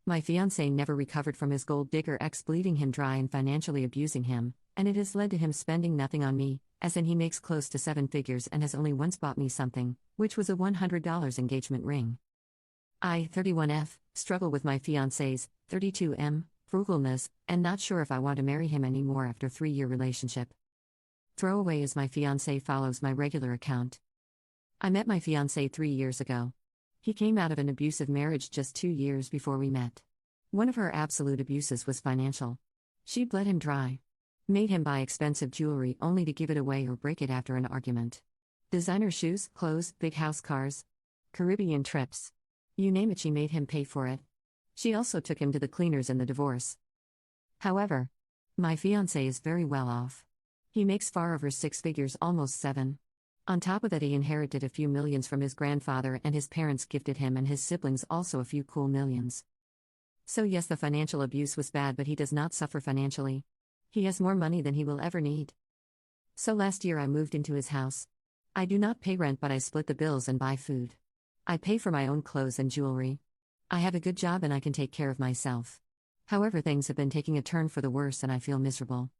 My fiance never recovered from his gold digger ex bleeding him dry and financially abusing him, and it has led to him spending nothing on me, as in he makes close to 7 figures and has only once bought me something, which was a $100 engagement ring. I, 31F, struggle with my fiance's, 32M, frugalness, and not sure if I want to marry him anymore after 3-year relationship. Throwaway is my fiance follows my regular account. I met my fiance 3 years ago. He came out of an abusive marriage just 2 years before we met. One of her absolute abuses was financial. She bled him dry. Made him buy expensive jewelry only to give it away or break it after an argument. Designer shoes, clothes, big house cars. Caribbean trips. You name it, she made him pay for it. She also took him to the cleaners in the divorce. However, my fiancé is very well off. He makes far over 6 figures, almost 7. On top of that, he inherited a few millions from his grandfather, and his parents gifted him and his siblings also a few cool millions. So yes, the financial abuse was bad, but he does not suffer financially. He has more money than he will ever need. So last year I moved into his house. I do not pay rent, but I split the bills and buy food. I pay for my own clothes and jewelry. I have a good job and I can take care of myself. However, things have been taking a turn for the worse and I feel miserable.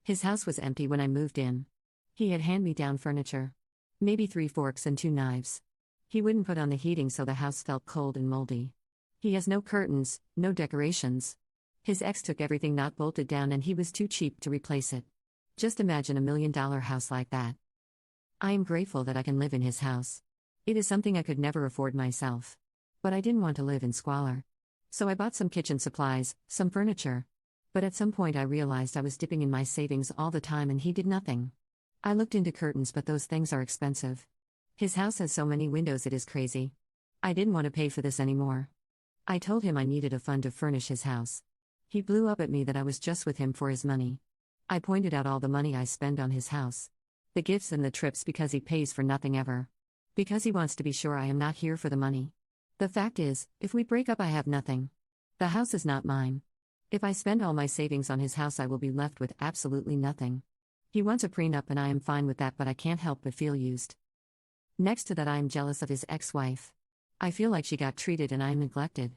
His house was empty when I moved in. He had hand-me-down furniture. Maybe 3 forks and 2 knives. He wouldn't put on the heating, so the house felt cold and moldy. He has no curtains, no decorations. His ex took everything not bolted down and he was too cheap to replace it. Just imagine $1 million house like that. I am grateful that I can live in his house. It is something I could never afford myself. But I didn't want to live in squalor. So I bought some kitchen supplies, some furniture. But at some point I realized I was dipping in my savings all the time and he did nothing. I looked into curtains, but those things are expensive. His house has so many windows, it is crazy. I didn't want to pay for this anymore. I told him I needed a fund to furnish his house. He blew up at me that I was just with him for his money. I pointed out all the money I spend on his house. The gifts and the trips, because he pays for nothing ever. Because he wants to be sure I am not here for the money. The fact is, if we break up I have nothing. The house is not mine. If I spend all my savings on his house I will be left with absolutely nothing. He wants a prenup and I am fine with that, but I can't help but feel used. Next to that, I am jealous of his ex-wife. I feel like she got treated and I am neglected.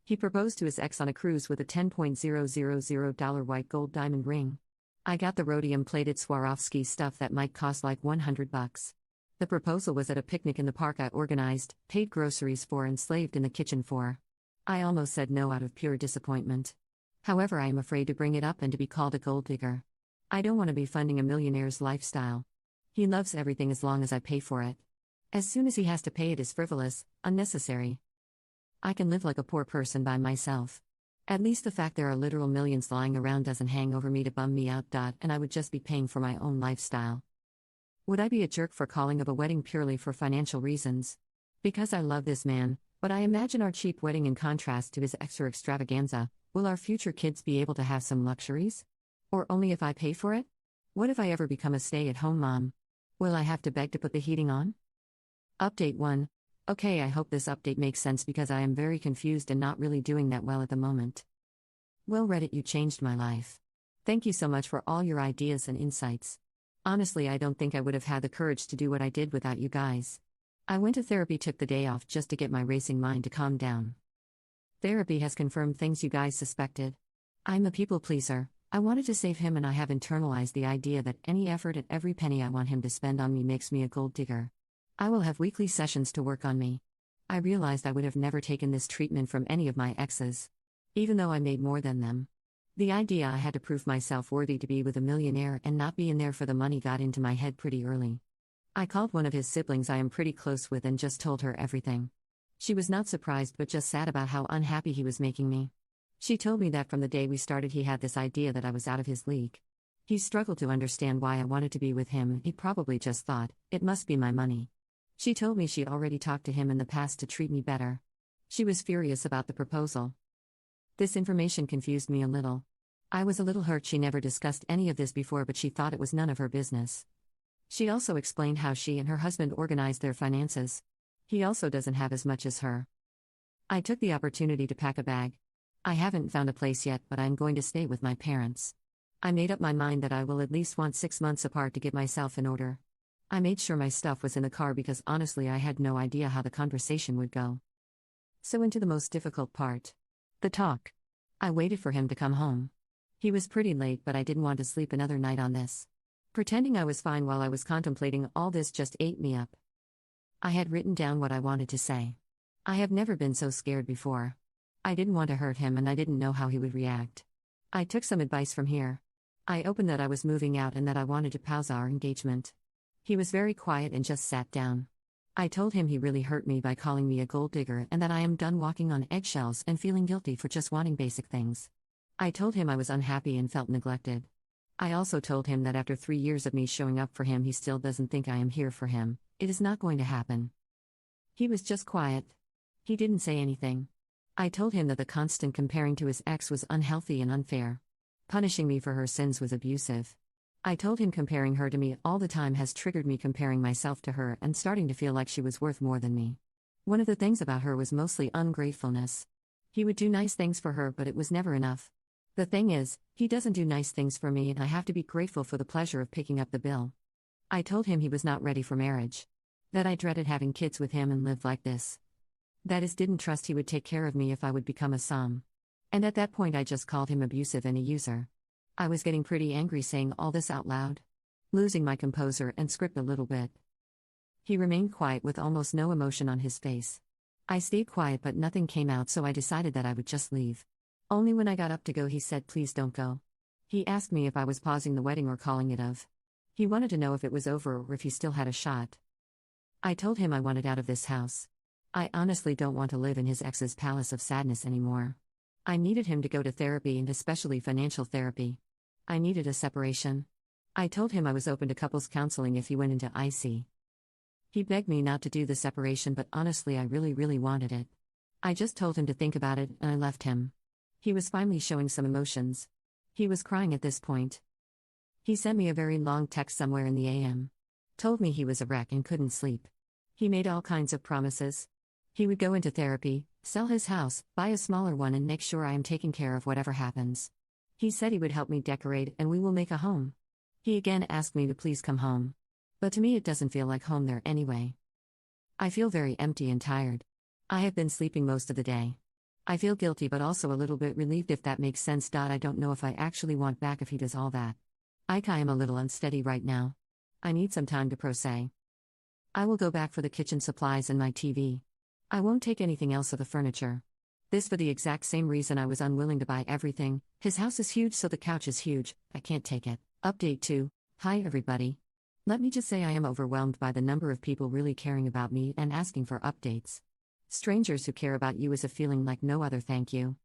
He proposed to his ex on a cruise with a $10,000 white gold diamond ring. I got the rhodium-plated Swarovski stuff that might cost like $100. The proposal was at a picnic in the park I organized, paid groceries for and slaved in the kitchen for. I almost said no out of pure disappointment. However, I am afraid to bring it up and to be called a gold digger. I don't want to be funding a millionaire's lifestyle. He loves everything as long as I pay for it. As soon as he has to pay, it is frivolous, unnecessary. I can live like a poor person by myself. At least the fact there are literal millions lying around doesn't hang over me to bum me out. And I would just be paying for my own lifestyle. Would I be a jerk for calling of a wedding purely for financial reasons? Because I love this man, but I imagine our cheap wedding in contrast to his extra extravaganza. Will our future kids be able to have some luxuries? Or only if I pay for it? What if I ever become a stay-at-home mom? Will I have to beg to put the heating on? Update 1. Okay, I hope this update makes sense because I am very confused and not really doing that well at the moment. Well, Reddit, you changed my life. Thank you so much for all your ideas and insights. Honestly, I don't think I would have had the courage to do what I did without you guys. I went to therapy, took the day off just to get my racing mind to calm down. Therapy has confirmed things you guys suspected. I'm a people pleaser. I wanted to save him and I have internalized the idea that any effort and every penny I want him to spend on me makes me a gold digger. I will have weekly sessions to work on me. I realized I would have never taken this treatment from any of my exes. Even though I made more than them. The idea I had to prove myself worthy to be with a millionaire and not be in there for the money got into my head pretty early. I called one of his siblings I am pretty close with and just told her everything. She was not surprised but just sad about how unhappy he was making me. She told me that from the day we started he had this idea that I was out of his league. He struggled to understand why I wanted to be with him. He probably just thought, it must be my money. She told me she already talked to him in the past to treat me better. She was furious about the proposal. This information confused me a little. I was a little hurt she never discussed any of this before, but she thought it was none of her business. She also explained how she and her husband organized their finances. He also doesn't have as much as her. I took the opportunity to pack a bag. I haven't found a place yet, but I'm going to stay with my parents. I made up my mind that I will at least want 6 months apart to get myself in order. I made sure my stuff was in the car because honestly I had no idea how the conversation would go. So into the most difficult part. The talk. I waited for him to come home. He was pretty late, but I didn't want to sleep another night on this. Pretending I was fine while I was contemplating all this just ate me up. I had written down what I wanted to say. I have never been so scared before. I didn't want to hurt him and I didn't know how he would react. I took some advice from here. I opened that I was moving out and that I wanted to pause our engagement. He was very quiet and just sat down. I told him he really hurt me by calling me a gold digger and that I am done walking on eggshells and feeling guilty for just wanting basic things. I told him I was unhappy and felt neglected. I also told him that after 3 years of me showing up for him, he still doesn't think I am here for him. It is not going to happen. He was just quiet. He didn't say anything. I told him that the constant comparing to his ex was unhealthy and unfair. Punishing me for her sins was abusive. I told him comparing her to me all the time has triggered me comparing myself to her and starting to feel like she was worth more than me. One of the things about her was mostly ungratefulness. He would do nice things for her, but it was never enough. The thing is, he doesn't do nice things for me and I have to be grateful for the pleasure of picking up the bill. I told him he was not ready for marriage. That I dreaded having kids with him and lived like this. That is, didn't trust he would take care of me if I would become a som. And at that point I just called him abusive and a user. I was getting pretty angry saying all this out loud. Losing my composure and script a little bit. He remained quiet with almost no emotion on his face. I stayed quiet but nothing came out, so I decided that I would just leave. Only when I got up to go he said, "Please don't go." He asked me if I was pausing the wedding or calling it off. He wanted to know if it was over or if he still had a shot. I told him I wanted out of this house. I honestly don't want to live in his ex's palace of sadness anymore. I needed him to go to therapy and especially financial therapy. I needed a separation. I told him I was open to couples counseling if he went into IC. He begged me not to do the separation, but honestly I really wanted it. I just told him to think about it and I left him. He was finally showing some emotions. He was crying at this point. He sent me a very long text somewhere in the AM. Told me he was a wreck and couldn't sleep. He made all kinds of promises. He would go into therapy, sell his house, buy a smaller one and make sure I am taken care of whatever happens. He said he would help me decorate and we will make a home. He again asked me to please come home. But to me it doesn't feel like home there anyway. I feel very empty and tired. I have been sleeping most of the day. I feel guilty but also a little bit relieved, if that makes sense. I don't know if I actually want back if he does all that. I am a little unsteady right now. I need some time to process. I will go back for the kitchen supplies and my TV. I won't take anything else of the furniture. This for the exact same reason I was unwilling to buy everything. His house is huge, so the couch is huge. I can't take it. Update 2. Hi everybody. Let me just say I am overwhelmed by the number of people really caring about me and asking for updates. Strangers who care about you is a feeling like no other, thank you.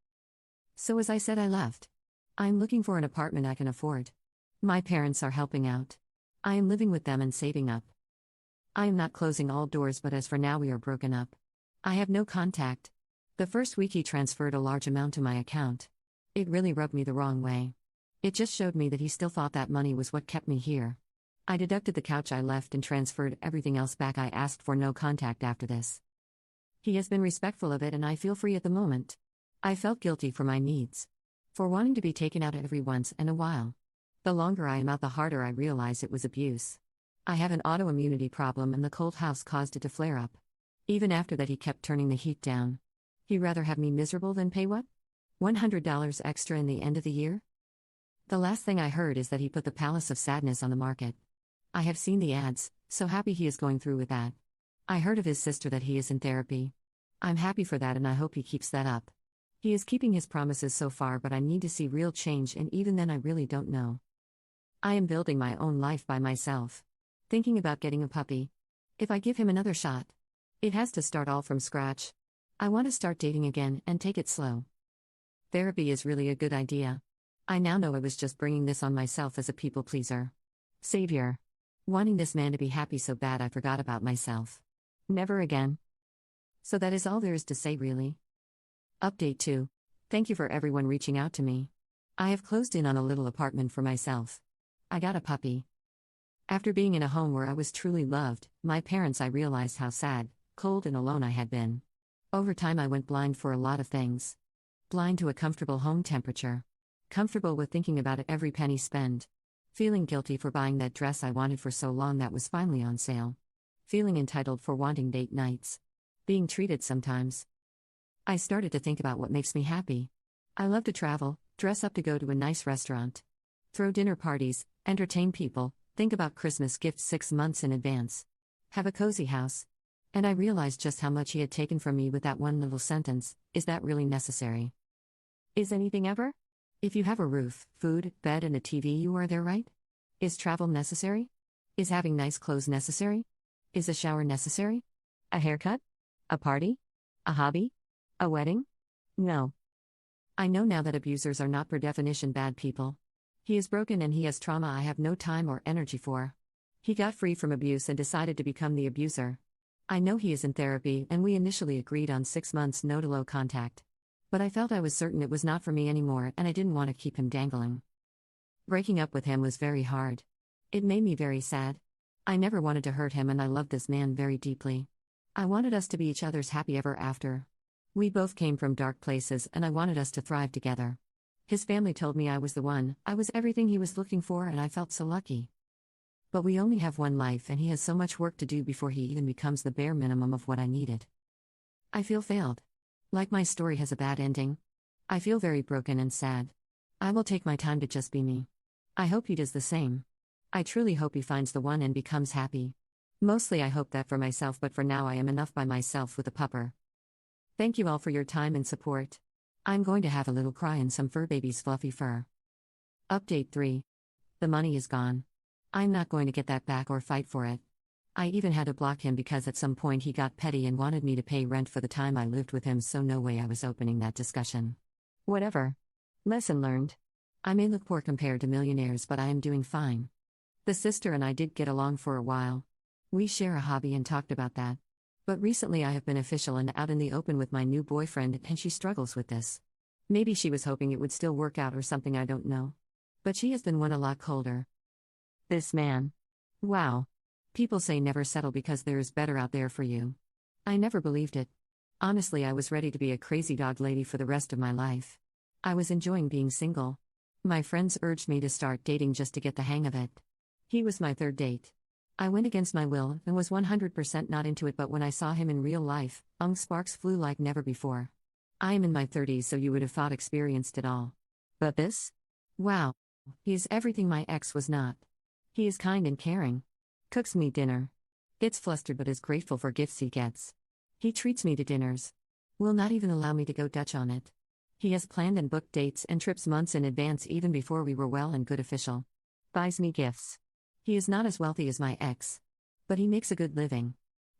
So as I said, I left. I'm looking for an apartment I can afford. My parents are helping out. I am living with them and saving up. I am not closing all doors, but as for now we are broken up. I have no contact. The first week he transferred a large amount to my account. It really rubbed me the wrong way. It just showed me that he still thought that money was what kept me here. I deducted the couch I left and transferred everything else back. I asked for no contact after this. He has been respectful of it and I feel free at the moment. I felt guilty for my needs. For wanting to be taken out every once in a while. The longer I am out, the harder I realize it was abuse. I have an autoimmunity problem and the cold house caused it to flare up. Even after that he kept turning the heat down. He'd rather have me miserable than pay what? $100 extra in the end of the year? The last thing I heard is that he put the Palace of Sadness on the market. I have seen the ads, so happy he is going through with that. I heard of his sister that he is in therapy. I'm happy for that and I hope he keeps that up. He is keeping his promises so far, but I need to see real change, and even then I really don't know. I am building my own life by myself. Thinking about getting a puppy. If I give him another shot, it has to start all from scratch. I want to start dating again and take it slow. Therapy is really a good idea. I now know I was just bringing this on myself as a people pleaser. Savior. Wanting this man to be happy so bad I forgot about myself. Never again. So that is all there is to say, really. Update 2. Thank you for everyone reaching out to me. I have closed in on a little apartment for myself. I got a puppy. After being in a home where I was truly loved, my parents, I realized how sad, cold and alone I had been. Over time I went blind for a lot of things. Blind to a comfortable home temperature. Comfortable with thinking about every penny spent. Feeling guilty for buying that dress I wanted for so long that was finally on sale. Feeling entitled for wanting date nights. Being treated sometimes. I started to think about what makes me happy. I love to travel, dress up to go to a nice restaurant, throw dinner parties, entertain people, think about Christmas gifts 6 months in advance, have a cozy house. And I realized just how much he had taken from me with that one little sentence: is that really necessary? Is anything ever? If you have a roof, food, bed, and a TV, you are there, right? Is travel necessary? Is having nice clothes necessary? Is a shower necessary? A haircut? A party? A hobby? A wedding? No. I know now that abusers are not per definition bad people. He is broken and he has trauma I have no time or energy for. He got free from abuse and decided to become the abuser. I know he is in therapy, and we initially agreed on 6 months no to low contact. But I felt I was certain it was not for me anymore, and I didn't want to keep him dangling. Breaking up with him was very hard. It made me very sad. I never wanted to hurt him, and I loved this man very deeply. I wanted us to be each other's happy ever after. We both came from dark places, and I wanted us to thrive together. His family told me I was the one, I was everything he was looking for, and I felt so lucky. But we only have one life, and he has so much work to do before he even becomes the bare minimum of what I needed. I feel failed. Like my story has a bad ending. I feel very broken and sad. I will take my time to just be me. I hope he does the same. I truly hope he finds the one and becomes happy. Mostly I hope that for myself, but for now I am enough by myself with a pupper. Thank you all for your time and support. I'm going to have a little cry in some fur baby's fluffy fur. Update 3. The money is gone. I'm not going to get that back or fight for it. I even had to block him because at some point he got petty and wanted me to pay rent for the time I lived with him, so no way I was opening that discussion. Whatever. Lesson learned. I may look poor compared to millionaires, but I am doing fine. The sister and I did get along for a while. We share a hobby and talked about that. But recently I have been official and out in the open with my new boyfriend, and she struggles with this. Maybe she was hoping it would still work out or something, I don't know. But she has been one a lot colder. This man. Wow. People say never settle because there is better out there for you. I never believed it. Honestly, I was ready to be a crazy dog lady for the rest of my life. I was enjoying being single. My friends urged me to start dating just to get the hang of it. He was my third date. I went against my will and was 100% not into it, but when I saw him in real life, sparks flew like never before. I am in my 30s, so you would have thought experienced it all. But this? Wow. He is everything my ex was not. He is kind and caring. Cooks me dinner. Gets flustered but is grateful for gifts he gets. He treats me to dinners. Will not even allow me to go Dutch on it. He has planned and booked dates and trips months in advance even before we were well and good official. Buys me gifts. He is not as wealthy as my ex. But he makes a good living.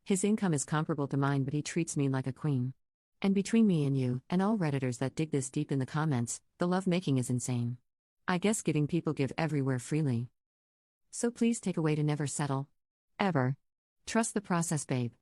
His income is comparable to mine, but he treats me like a queen. And between me and you, and all Redditors that dig this deep in the comments, the love-making is insane. I guess giving people give everywhere freely. So please take away to never settle. Ever. Trust the process, babe.